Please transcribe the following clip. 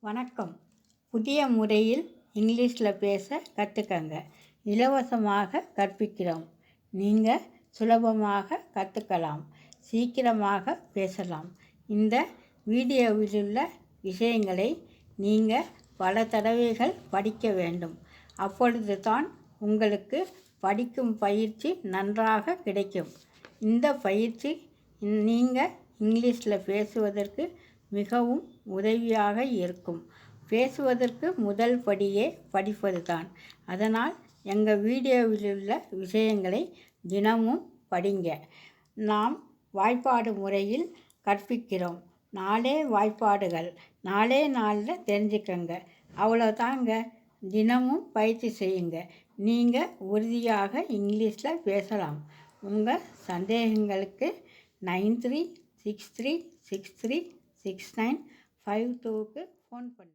வணக்கம். புதிய முறையில் இங்கிலீஷில் பேச கற்றுக்கங்க. இலவசமாக கற்பிக்கிறோம். நீங்கள் சுலபமாக கற்றுக்கலாம். சீக்கிரமாக பேசலாம். இந்த வீடியோவிலுள்ள விஷயங்களை நீங்கள் பல தடவைகள் படிக்க வேண்டும். அப்பொழுது தான் உங்களுக்கு படிக்கும் பயிற்சி நன்றாக கிடைக்கும். இந்த பயிற்சி நீங்கள் இங்கிலீஷில் பேசுவதற்கு மிகவும் உதவியாக இருக்கும். பேசுவதற்கு முதல் படியே படிப்பது தான். அதனால் எங்கள் வீடியோவிலுள்ள விஷயங்களை தினமும் படிங்க. நாம் வாய்ப்பாடு முறையில் கற்பிக்கிறோம். 4 வாய்ப்பாடுகள் 4 நாளில் தெரிஞ்சுக்கங்க. அவ்வளோதாங்க. தினமும் பயிற்சி செய்யுங்க. நீங்கள் உறுதியாக இங்கிலீஷில் பேசலாம். உங்கள் சந்தேகங்களுக்கு 9363636952க்கு ஃபோன் பண்ணு.